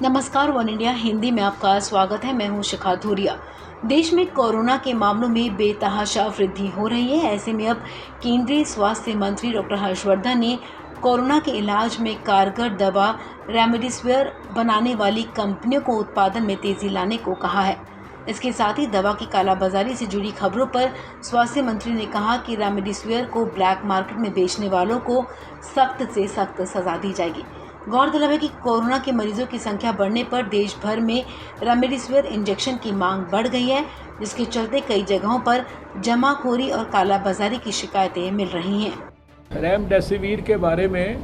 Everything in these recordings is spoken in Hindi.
नमस्कार, वन इंडिया हिंदी में आपका स्वागत है। मैं हूं शिखा धूरिया। देश में कोरोना के मामलों में बेतहाशा वृद्धि हो रही है। ऐसे में अब केंद्रीय स्वास्थ्य मंत्री डॉक्टर हर्षवर्धन ने कोरोना के इलाज में कारगर दवा रेमडेसिविर बनाने वाली कंपनियों को उत्पादन में तेजी लाने को कहा है। इसके साथ ही दवा की कालाबाजारी से जुड़ी खबरों पर स्वास्थ्य मंत्री ने कहा कि रेमडेसिविर को ब्लैक मार्केट में बेचने वालों को सख्त से सख्त सजा दी जाएगी। गौरतलब है कि कोरोना के मरीजों की संख्या बढ़ने पर देश भर में रेमडेसिविर इंजेक्शन की मांग बढ़ गई है, जिसके चलते कई जगहों पर जमाखोरी और कालाबाजारी की शिकायतें मिल रही हैं। रेमडेसिविर के बारे में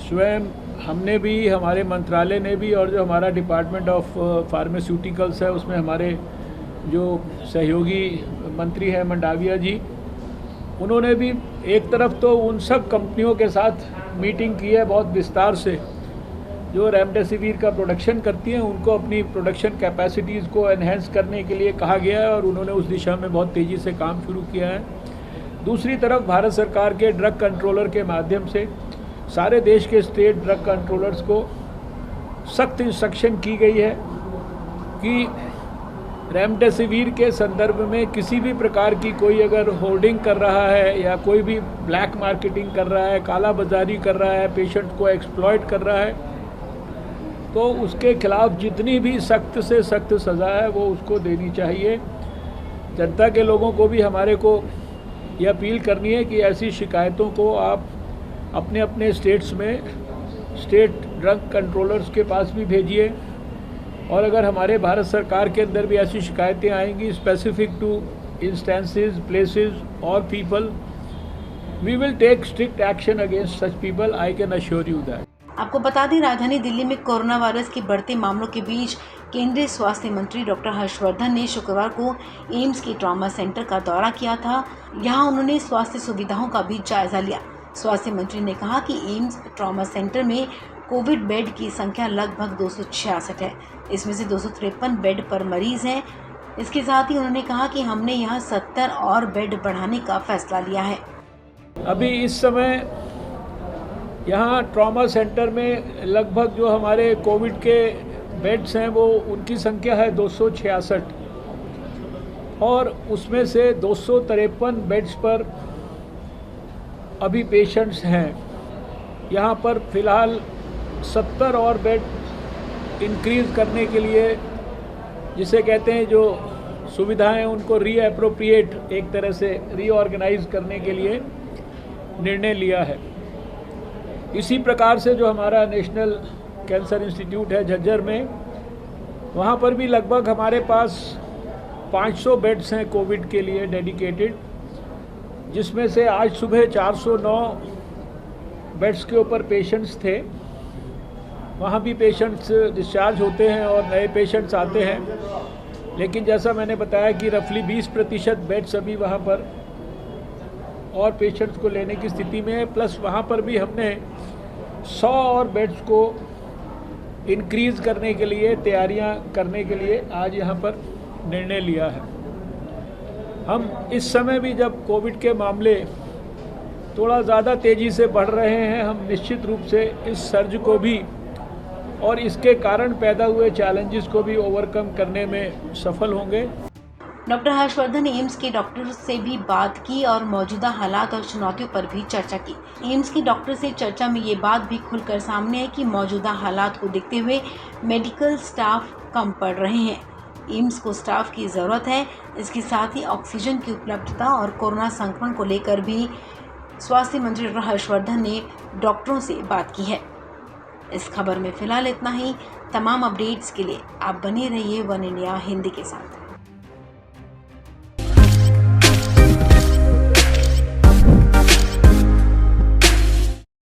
स्वयं हमने भी, हमारे मंत्रालय ने भी, और जो हमारा डिपार्टमेंट ऑफ फार्मास्यूटिकल्स है उसमें हमारे जो सहयोगी मंत्री हैं मंडाविया जी, उन्होंने भी एक तरफ तो उन सब कंपनियों के साथ मीटिंग की है बहुत विस्तार से जो रेमडेसिविर का प्रोडक्शन करती हैं, उनको अपनी प्रोडक्शन कैपेसिटीज़ को एनहेंस करने के लिए कहा गया है और उन्होंने उस दिशा में बहुत तेज़ी से काम शुरू किया है। दूसरी तरफ भारत सरकार के ड्रग कंट्रोलर के माध्यम से सारे देश के स्टेट ड्रग कंट्रोलर्स को सख्त इंस्ट्रक्शन की गई है कि रेमडेसिविर के संदर्भ में किसी भी प्रकार की कोई अगर होर्डिंग कर रहा है या कोई भी ब्लैक मार्केटिंग कर रहा है, काला बाजारी कर रहा है, पेशेंट को एक्सप्लॉइट कर रहा है, तो उसके खिलाफ जितनी भी सख्त से सख्त सज़ा है वो उसको देनी चाहिए। जनता के लोगों को भी हमारे को ये अपील करनी है कि ऐसी शिकायतों को आप अपने अपने स्टेट्स में स्टेट ड्रग कंट्रोलर्स के पास भी भेजिए, और अगर हमारे भारत सरकार के अंदर भी ऐसी शिकायतें आएंगी स्पेसिफिक टू इंस्टेंसेस, प्लेसेस और people, we will take strict action against such people, I can assure you that. आपको बता दें, राजधानी दिल्ली में कोरोना वायरस के बढ़ते मामलों के बीच केंद्रीय स्वास्थ्य मंत्री डॉक्टर हर्षवर्धन ने शुक्रवार को एम्स के ट्रॉमा सेंटर का दौरा किया था। यहाँ उन्होंने स्वास्थ्य सुविधाओं का भी जायजा लिया। स्वास्थ्य मंत्री ने कहा कि एम्स ट्रॉमा सेंटर में कोविड बेड की संख्या लगभग 266 है। इसमें से 253 बेड पर मरीज हैं। इसके साथ ही उन्होंने कहा कि हमने यहाँ 70 और बेड बढ़ाने का फैसला लिया है। अभी इस समय यहाँ ट्रॉमा सेंटर में लगभग जो हमारे कोविड के बेड्स हैं वो उनकी संख्या है 266, और उसमें से 253 बेड्स पर अभी पेशेंट्स हैं। यहाँ पर फ़िलहाल 70 और बेड इंक्रीज़ करने के लिए, जिसे कहते हैं जो सुविधाएं उनको रीएप्रोप्रिएट, एक तरह से रीऑर्गेनाइज करने के लिए निर्णय लिया है। इसी प्रकार से जो हमारा नेशनल कैंसर इंस्टीट्यूट है झज्जर में, वहाँ पर भी लगभग हमारे पास 500 बेड्स हैं कोविड के लिए डेडिकेटेड, जिसमें से आज सुबह 409 बेड्स के ऊपर पेशेंट्स थे। वहाँ भी पेशेंट्स डिस्चार्ज होते हैं और नए पेशेंट्स आते हैं, लेकिन जैसा मैंने बताया कि रफली 20% बेड्स अभी वहाँ पर और पेशेंट्स को लेने की स्थिति में है। प्लस वहाँ पर भी हमने 100 और बेड्स को इंक्रीज़ करने के लिए तैयारियाँ करने के लिए आज यहाँ पर निर्णय लिया है। हम इस समय भी जब कोविड के मामले थोड़ा ज़्यादा तेज़ी से बढ़ रहे हैं, हम निश्चित रूप से इस सर्ज को भी और इसके कारण पैदा हुए चैलेंजेस को भी ओवरकम करने में सफल होंगे। डॉक्टर हर्षवर्धन ने एम्स के डॉक्टर से भी बात की और मौजूदा हालात और चुनौतियों पर भी चर्चा की। एम्स के डॉक्टर से चर्चा में ये बात भी खुलकर सामने आई कि मौजूदा हालात को देखते हुए मेडिकल स्टाफ कम पड़ रहे हैं। एम्स को स्टाफ की ज़रूरत है। इसके साथ ही ऑक्सीजन की उपलब्धता और कोरोना संक्रमण को लेकर भी स्वास्थ्य मंत्री डॉक्टर हर्षवर्धन ने डॉक्टरों से बात की है। इस खबर में फिलहाल इतना ही। तमाम अपडेट्स के लिए आप बने रहिए वन इंडिया हिंदी के साथ।